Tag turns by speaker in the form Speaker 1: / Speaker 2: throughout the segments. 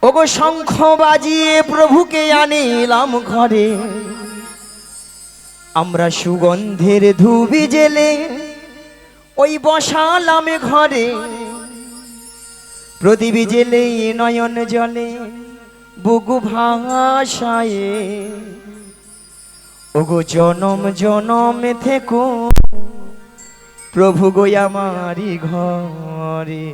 Speaker 1: ওগো শঙ্খ বাজিয়ে প্রভুকে আনিলাম ঘরে, আমরা সুগন্ধের ধুবি জেলে ওই বসালাম ঘরে। প্রদীপ জেলে নয়ন জলে বুকু ভাষায়, ওগো জনম জনম থেকো প্রভু গো আমারি ঘরে।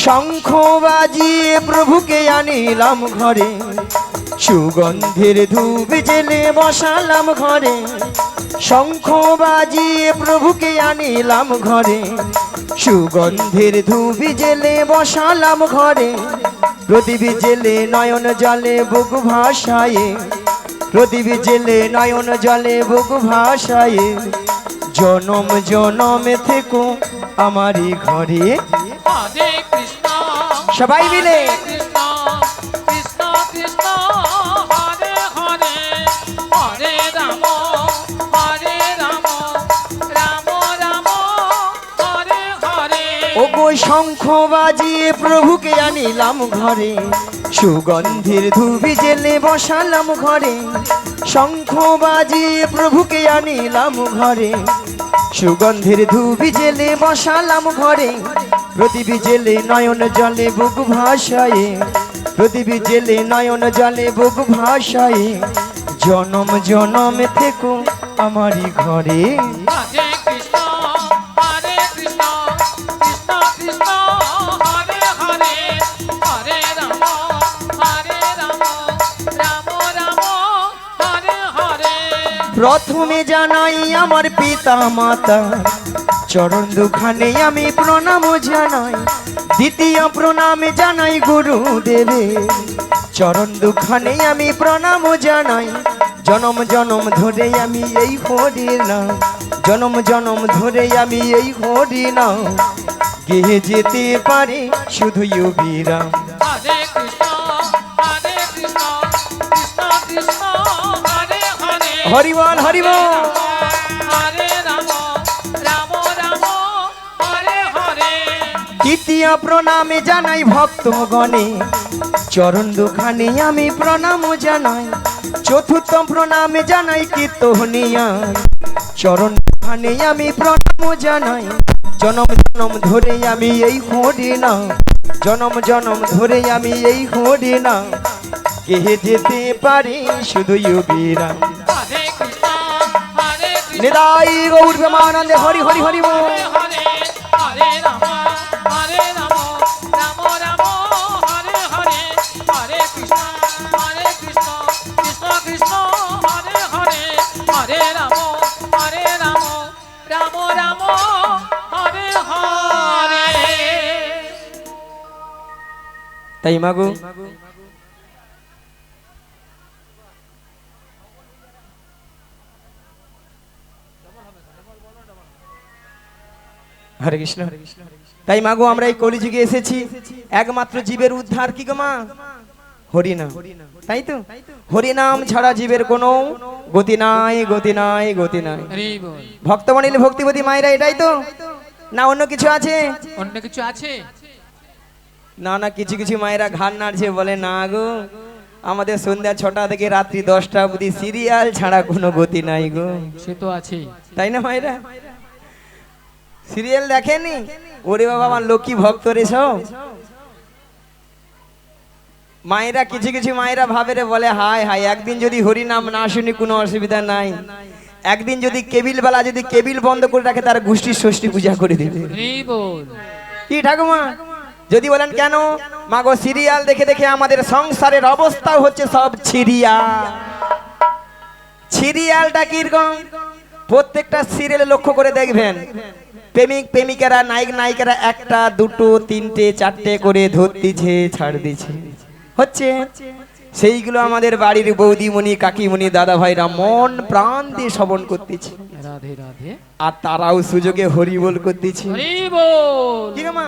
Speaker 1: শঙ্খ বাজিয়ে প্রভুকে আনিলাম ঘরে, সুগন্ধের ধূপ জেলে বসালাম ঘরে। শঙ্খ বাজিয়ে প্রভুকে আনিলাম ঘরে, সুগন্ধের ধূপ জেলে বসালাম ঘরে। প্রদীপ জেলে নয়ন জলে বুক ভাষায়, প্রদীপ জেলে নয়ন জলে বুক ভাষায়, জনম জনম থেকো আমারি ঘরে। সবাই মিলে ওগো শঙ্খ বাজিয়ে প্রভুকে আনিলাম ঘরে, সুগন্ধের ধূপি জেলে বসালাম ঘরে। শঙ্খ বাজিয়ে প্রভুকে আনিলাম ঘরে, সুগন্ধের ধূপি জেলে বসালাম ঘরে। প্রদীপ জেলে নয়ন জলে বুক ভাষায়, প্রদীপ জেলে নয়ন জলে বুক ভাষায়, জনম জনম থেকো আমারি ঘরে। প্রথমে জানাই আমার পিতা মাতা চরণ দুখানে আমি প্রণাম জানাই। দ্বিতীয় প্রণামে জানাই গুরুদেবে চরণ দুখানে আমি প্রণাম জানাই। জনম জনম ধরে আমি এই হরি নাম, জনম জনম ধরে আমি এই হরি নাম গেয়ে যেতে পারি শুধু বিরাম। হরি বল হরি বল। তৃতীয় প্রণামে জানাই ভক্তগণে চরণ দুখানে আমি প্রণাম জানাই। চতুর্থ প্রণামে জানাই কীর্তনিয়া চরণ দুখানে আমি প্রণাম জানাই। জনম জনম ধরে আমি এই হরি নাম, জনম জনম ধরে আমি এই হরি নাম গেয়ে যেতে পারি শুধু বিরাম। নিতাই গৌর প্রেমানন্দে হরি হরি হরি বল। তাই মাগো হরে কৃষ্ণ। তাই মাগো আমরা এই কলিযুগে এসেছি একমাত্র জীবের উদ্ধার কি গো মা? হরিনাম। তাই তো হরিনাম ছাড়া জীবের কোনো গতি নাই, গতি নাই, গতি নাই। ভক্তমণিল ভক্তিপতি মায়েরা এটাই তো না অন্য কিছু আছে?
Speaker 2: অন্য কিছু আছে
Speaker 1: না না, কিছু কিছু মায়েরা ঘাড় নাড়ছে বলে না গো আমাদের সন্ধ্যা 6টা থেকে রাত্রি 10টা অবধি সিরিয়াল ছাড়া কোনো গতি নাই গো।
Speaker 2: সে তো আছে,
Speaker 1: তাই না মায়েরা? সিরিয়াল দেখেনি? ওরে বাবা আমার লক্ষ্মী ভক্ত রে সব মায়েরা। কিছু কিছু মায়েরা ভাবে রে বলে হায় হায় একদিন যদি হরি নাম না শুনি কোনো অসুবিধা নাই, একদিন যদি কেবিল বেলা যদি কেবিল বন্ধ করে রাখে তার গোষ্ঠীর ষষ্ঠী পূজা করে দেবে। কি ঠাকুমা? যদি বলেন কেন মাগো সিরিয়াল দেখে দেখে আমাদের সংসারের অবস্থা হচ্ছে সব সিরিয়াল। সিরিয়ালটা কিরকম? প্রত্যেকটা সিরিয়ালে লক্ষ্য করে দেখবেন প্রেমিক প্রেমিকারা নায়ক নায়িকারা একটা দুটো তিনটে চারটে করে ধরতিছে ছাড় দিচ্ছে হচ্ছে। সেইগুলো আমাদের বাড়ির বৌদিমণি কাকিমণি দাদা ভাইরা মন প্রাণ দিয়ে শ্রবণ করতেছে, আর তারাও সুযোগে হরি বল করতেছে। কি মা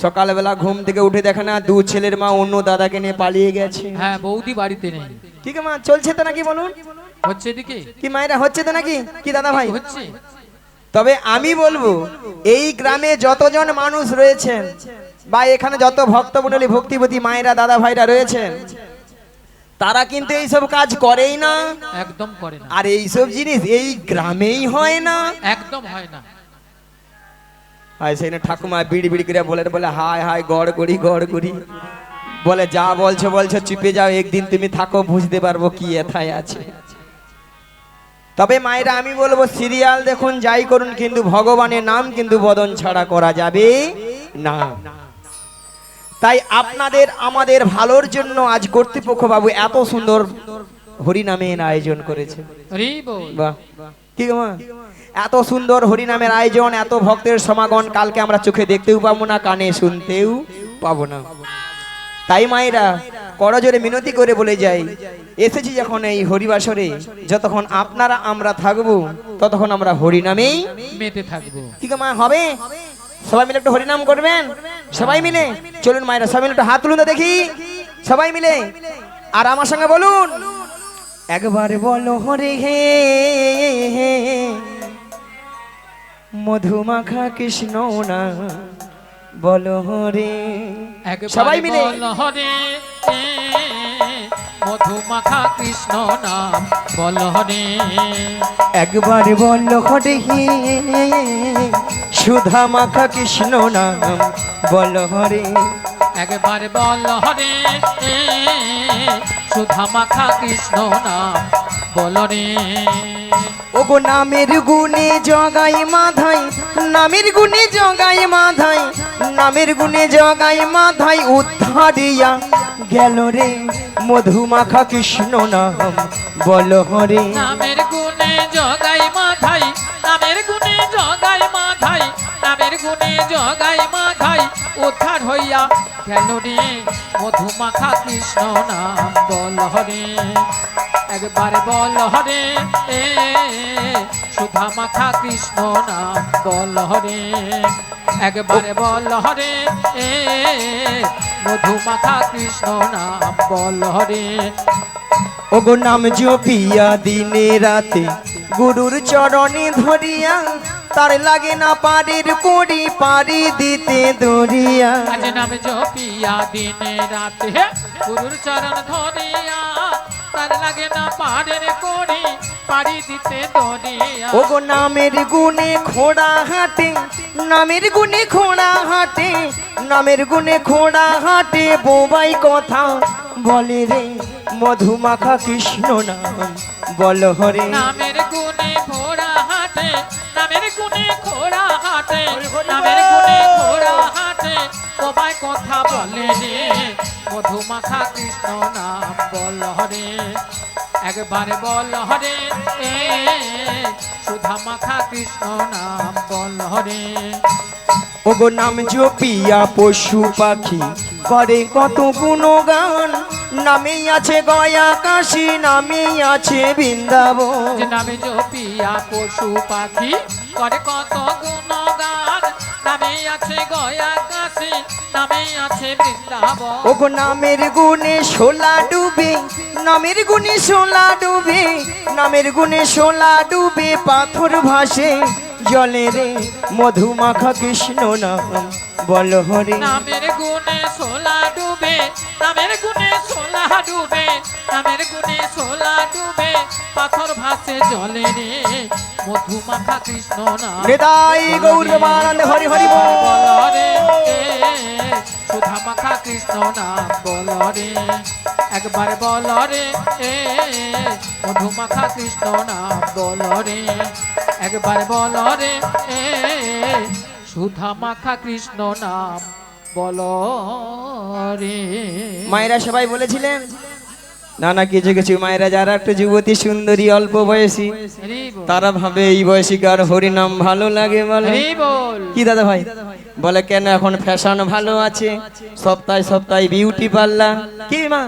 Speaker 1: সকালবেলা ঘুম থেকে উঠে দেখে না দু ছেলের মা অন্য দাদাকে নিয়ে পালিয়ে গেছে।
Speaker 2: হ্যাঁ বৌদি বাড়িতে নেই।
Speaker 1: ঠিক মা চলছে তো নাকি বলুন?
Speaker 2: হচ্ছে এদিকে
Speaker 1: কি মায়েরা হচ্ছে তো নাকি? কি দাদা ভাই
Speaker 2: হচ্ছে?
Speaker 1: তবে আমি বলবো এই গ্রামে যতজন মানুষ রয়েছেন বা এখানে যত ভক্তমণ্ডলী ভক্তিপতি মায়েরা দাদা ভাইরা রয়েছেন তারা কিন্তু এইসব কাজ করেই না,
Speaker 2: একদম করে না,
Speaker 1: আর এইসব জিনিস এই গ্রামেই হয় না।
Speaker 2: একদম হয় না।
Speaker 1: হয় সেখানে ঠাকুমা বিড়ি বিড়ি করে বলে হায় হায় গড় করি বলে যা বলছো বলছো চুপে যাও, একদিন তুমি থাকো বুঝতে পারবো কি এথায় আছে। তবে মায়েরা আমি বলবো সিরিয়াল দেখুন যাই করুন কিন্তু ভগবানের নাম কিন্তু বদন ছাড়া করা যাবে না। তাই আপনাদের আমাদের ভালোর জন্য আজ কর্তৃপক্ষ বাবু এত সুন্দর হরিনামের আয়োজন করেছে।
Speaker 2: হরি বল।
Speaker 1: বাহ, কি গো মা? এত সুন্দর হরিনামের আয়োজন, এত ভক্তের সমাগম কালকে আমরা চোখে দেখতেও পাবো না, কানে শুনতেও পাবো না। তাই মায়েরা করজোরে মিনতি করে বলে যাই, এসেছি যখন এই হরিবাসরে, যতক্ষণ আপনারা আমরা থাকবো ততক্ষণ আমরা হরিনামেই
Speaker 2: মেতে থাকবো।
Speaker 1: ঠিক মা হবে? সবাই মিলে একটু হরিনাম করবেন, সবাই মিলে চলুন মায়েরা সবাই মিলে একটু হাত তুলুন তো দেখি, সবাই মিলে। আর আমার সঙ্গে বলুন একবার বলো হরে হে মধুমাখা কৃষ্ণ না বলো হরে, সবাই মিলে
Speaker 2: হরে মধুমাখা কৃষ্ণ নাম বল হরে।
Speaker 1: একবার বল হরে হে সুধা মাখা কৃষ্ণ নাম বল হরে।
Speaker 2: একবার বল হরে সুধা মাখা কৃষ্ণ নাম বল রে।
Speaker 1: ওগো নামের গুণে জগাই মাধাই, নামের গুণে জগাই মাধাই, নামের গুণে জগাই মাধাই উদ্ধারিয়া গেল রে মধুমাখা কৃষ্ণ নাম বল হরে।
Speaker 2: নামের গুণে জগাই মাধাই, নামের গুণে জগাই মাধাই, নামের গুণে জগাই মাধাই উদ্ধার হইয়া গেল রে মধুমাখা কৃষ্ণ নাম বল হরে। একবার বল হরে সুধা মাখা কৃষ্ণ নাম বল হরে। একবার বল হরে মধুমাখা কৃষ্ণ নাম বল হরে।
Speaker 1: ওগো নাম জপিয়া দিনে রাতে গুরুর চরণে ধরিয়া, তার লাগে না পারের করি পারি দিতে দরিয়া।
Speaker 2: আজ নাম জপিয়া দিনে রাতে গুরুর চরণ ধরিয়া, তার লাগে না পারের করি পারি দিতে দরিয়া।
Speaker 1: ওগো নামের গুণে খোড়া হাটে, নামের গুণে খোড়া হাটে, নামের গুণে খোড়া হাটে বোবাই কথা বলে রে মধুমাখা কৃষ্ণ নাম বল হরে।
Speaker 2: নামের গুণে ঘোড়া হাটে, নামের গুণে ঘোড়া হাটে, নামের গুণে ঘোড়া হাটে বোবাই কথা বলে রে মধুমাখা কৃষ্ণ নাম বল হরে। একবার বল হরে সুধা মাখা কৃষ্ণ নাম বল হরে।
Speaker 1: ওগো নাম জপিয়া পশু পাখি করে কত গুণগান, নামে আছে গয়া কাশী, নামে আছে বৃন্দাবন।
Speaker 2: যে নামে জপিয়া পশু পাখি করে কত গুণগান, নামে আছে গয়া কাশী, নামে আছে বৃন্দাবন।
Speaker 1: ওগো নামের গুণে শোলা ডুবে, নামের গুণে শোলা ডুবে, নামের গুণে শোলা ডুবে পাথর ভাসে জলে রে মধুমাখা কৃষ্ণ নাম বল হরে।
Speaker 2: নামের গুণে সোলা ডুবে, নামের গুণে সোলা ডুবে, নামের গুণে সোলা ডুবে পাথর ভাসে জলে রে মধুমাখা কৃষ্ণ নাম।
Speaker 1: নিতাই গৌর প্রেমানন্দে হরি হরি বল।
Speaker 2: বল রে সুধা মাখা কৃষ্ণ নাম বল রে। একবার বল রে মধুমাখা কৃষ্ণ নাম বল রে। একবার বল রে সুধা মাখা কৃষ্ণ নাম বল রে।
Speaker 1: মায়েরা সবাই বলেছিলেন না না কিছু কিছু মায়েরা যারা একটু যুবতী সুন্দরী অল্প বয়সী
Speaker 2: হরি বল,
Speaker 1: তারা ভাবে এই বয়সীকার হরিনাম ভালো লাগে বলে।
Speaker 2: হরি বল।
Speaker 1: কি দাদা ভাই বলে কেন এখন ফ্যাশন ভালো আছে, সপ্তাহে সপ্তাহে বিউটি পার্লার। কি মা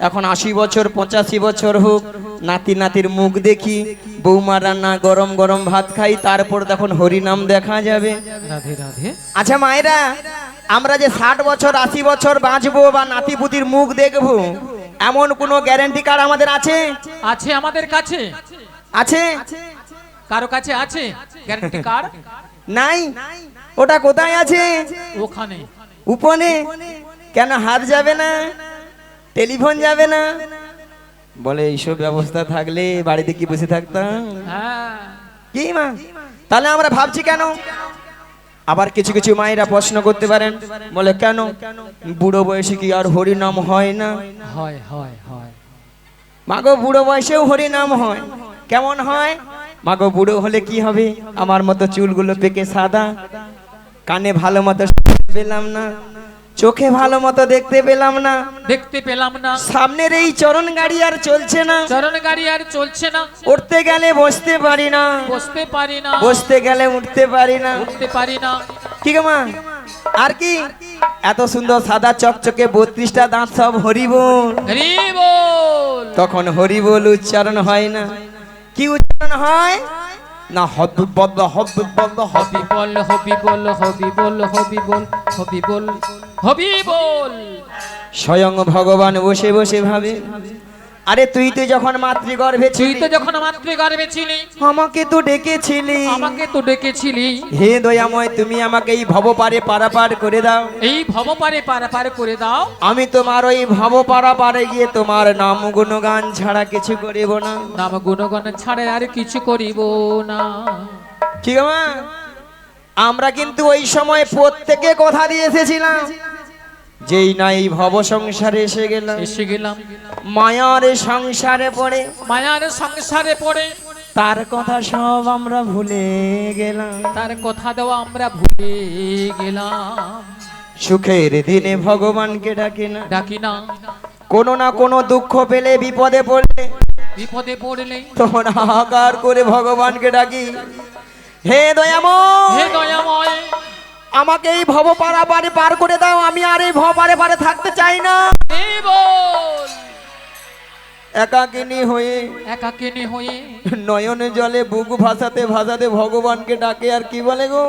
Speaker 1: এখন 80 বছর 85 বছর হোক নাতি নাতির মুখ দেখি, বৌমা রান্না গরম গরম ভাত খাই, তারপর তখন হরিনাম দেখা যাবে।
Speaker 2: রাধে রাধে।
Speaker 1: আচ্ছা মায়েরা আমরা যে 60 বছর 80 বছর বাঁচবো বা নাতিপুতির মুখ দেখবো এমন কোনো গ্যারান্টি কার্ড আমাদের আছে?
Speaker 2: আছে আমাদের কাছে,
Speaker 1: আছে?
Speaker 2: কারো কাছে আছে? গ্যারান্টি কার্ড
Speaker 1: নাই, ওটা কোথায় আছে?
Speaker 2: ওখানে।
Speaker 1: উপনে। কেন হাত যাবে না, টেলিফোন যাবে না? বলে এইসব ব্যবস্থা থাকলে বাড়িতে কি বসে থাকতাম?
Speaker 2: হ্যাঁ,
Speaker 1: কি মা, তাহলে আমরা ভাবছি কেন? আবার কিছু কিছু মায়েরা প্রশ্ন করতে পারেন, বলে কেন বুড়ো বয়সে কি আর হরি নাম হয় না?
Speaker 2: হয় হয় হয়।
Speaker 1: মাগো বুড়ো বয়সেও হরি নাম হয়। কেমন হয়? মাগো বুড়ো হলে কি হবে? আমার মতো চুলগুলো পেকে সাদা, কানে ভালো মতো শুনতে পেলাম না, চোখে ভালো মতো দেখতে পেলাম না,
Speaker 2: দেখতে পেলাম না,
Speaker 1: সামনের এই চরণ গাড়ি আর চলছে না,
Speaker 2: চরণ গাড়ি আর চলছে না,
Speaker 1: উঠতে গেলে বসতে পারি না,
Speaker 2: বসতে পারি না,
Speaker 1: বসতে গেলে উঠতে পারি না।
Speaker 2: উঠতে পারি না।
Speaker 1: কি গো মা, আর কি? এত সুন্দর সাদা চকচকে 32টা দাঁত সব হরি বল।
Speaker 2: হরি বল।
Speaker 1: তখন হরি বল উচ্চারণ হয় না। কি উচ্চারণ হয় না? হবি বল হবি বল হবি।
Speaker 2: হবি বল হবি বল হবি বল হবি বল হবি বল হবি বল।
Speaker 1: স্বয়ং ভগবান বসে বসে ভাবে, আরে তুই তো যখন মাতৃগর্ভে
Speaker 2: তুই
Speaker 1: ছিলি,
Speaker 2: তো যখন মাতৃগর্ভে ছিলি,
Speaker 1: আমাকে তো ডেকেছিলি,
Speaker 2: আমাকে তো ডেকেছিলি,
Speaker 1: হে দয়াময় তুমি আমাকে এই ভব পারে পারাপার করে দাও।
Speaker 2: এই ভব পারে পারাপার করে দাও।
Speaker 1: আমি তোমার ওই ভব পারাপারে গিয়ে তোমার নাম গুণগান ছাড়া কিছু করিব না।
Speaker 2: নাম গুণগান ছাড়া আর কিছু করিব না।
Speaker 1: ঠিক মা, আমরা কিন্তু ওই সময় প্রত্যেকে কথা দিয়ে এসেছিলাম, যেই না এই ভব সংসারে এসে গেলাম,
Speaker 2: এসে গেলাম
Speaker 1: মায়ার সংসারে পড়ে,
Speaker 2: মায়ার সংসারে পড়ে,
Speaker 1: তার কথা সব আমরা ভুলে গেলাম।
Speaker 2: তার কথা দেওয়া আমরা ভুলে গেলাম।
Speaker 1: সুখের দিনে ভগবানকে ডাকি না,
Speaker 2: ডাকি না,
Speaker 1: কোনো না কোনো দুঃখ পেলে বিপদে পড়লে
Speaker 2: বিপদে পড়লে
Speaker 1: তখন হাহাকার করে ভগবানকে ডাকি, হে দয়াময়,
Speaker 2: হে দয়াময়,
Speaker 1: আমাকে এই ভব পারাপারে পার করে দাও, আমি আর এই ভব পারে পারে থাকতে চাই না।
Speaker 2: হে বল।
Speaker 1: একাকিনী হয়ে
Speaker 2: একাকিনী হয়ে
Speaker 1: নয়নে জলে বুক ভাসাতে ভাসাতে ভগবানকে ডাকে, আর কি বলে গো,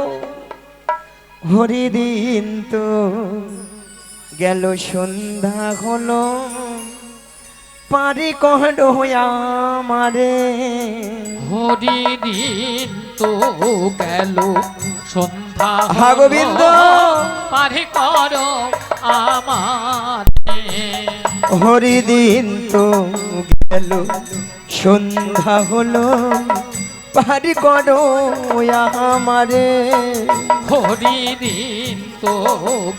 Speaker 1: হরিদিন তো গেল সন্ধ্যা হলো, পারি কহড আমারে।
Speaker 2: হরি দিন তো গেল সন্ধ্যা
Speaker 1: হা গোবিন্দ।
Speaker 2: পারি করো আমার।
Speaker 1: হরিদিন তো গেল সন্ধ্যা হলো, পারি করো আমারে।
Speaker 2: হরি দিন তো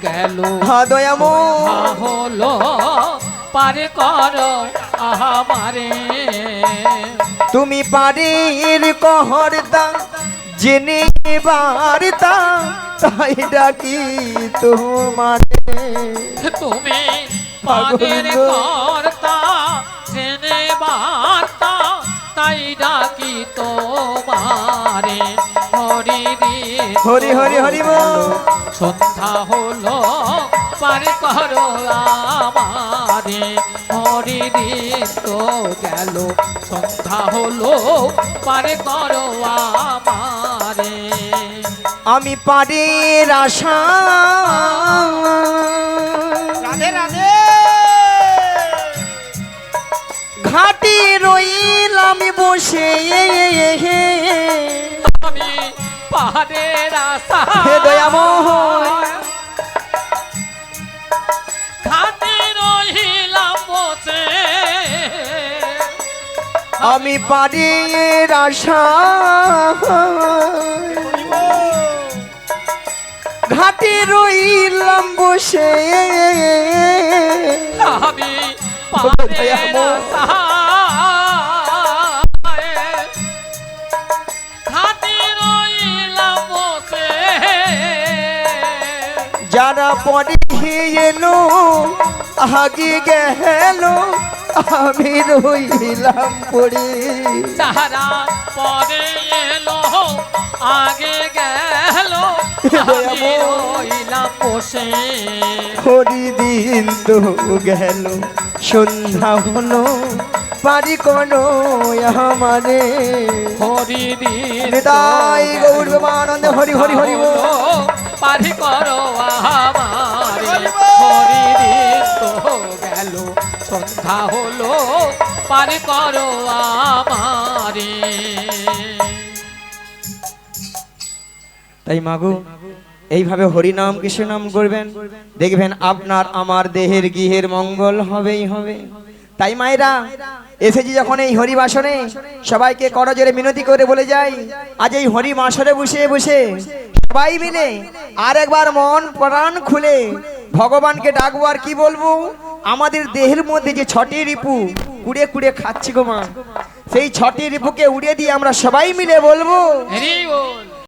Speaker 2: গেল
Speaker 1: হা দয়াময়,
Speaker 2: হলো, পারে করো আমারে।
Speaker 1: তুমি পারির কহরতা জেনে বার্তা, তাই ডাকি তোমারে।
Speaker 2: তুমি পারের কর্তা জেনে বার্তা, তাই ডাকি তোমারে। হরি দিন
Speaker 1: হরি হরি হরি বল।
Speaker 2: সন্ধ্যা হলো, পারে করো আমারে। হরি দিন তো গেল সন্ধ্যা হলো, পারে করো আমারে।
Speaker 1: আমি পারির আশা, রাধে রাধে, ঘাটি রইলাম বসে,
Speaker 2: আমি পাহাড়ের আশা,
Speaker 1: হে দয়াময়,
Speaker 2: ঘাটে রহিলাম বসে।
Speaker 1: আমি পারির আশা, ঘাটে রইলাম বসে,
Speaker 2: আমি পাহাড়ের আশা, ঘাটে রহিলাম বসে।
Speaker 1: যারা পরে এলো আগে গেল, আমি রইলাম পড়ে।
Speaker 2: যারা পরে এলো আগে গেল, আমি রইলাম বসে।
Speaker 1: হরিদিন তো গেল সন্ধ্যা হলো, পারি কোনো আমারে।
Speaker 2: হরি দিন
Speaker 1: নিতাই গৌর প্রেমানন্দে হরি হরি হরি বল।
Speaker 2: পারি করো আমারে। হরি দিন তো গেল সন্ধ্যা হলো, পারি করো আমারে।
Speaker 1: তাই মাগো এইভাবে হরিনাম কৃষ্ণ নাম করবেন, দেখবেন আপনার আমার দেহের গৃহের মঙ্গল হবেই হবে। তাই মায়েরা এসেছি যখন এই হরি বাসনে, সবাইকে করজোরে মিনতি করে বলে যাই, আজ এই হরি বাসনে বসে বসে সবাই মিলে আর একবার মন প্রাণ খুলে ভগবানকে ডাকবো। আর কি বলবো, আমাদের দেহের মধ্যে যে 6টি রিপু কুড়ে কুড়ে খাচ্ছি গো মা, সেই 6টি রিপুকে উড়িয়ে দিয়ে আমরা সবাই মিলে বলবো
Speaker 2: হরি বল।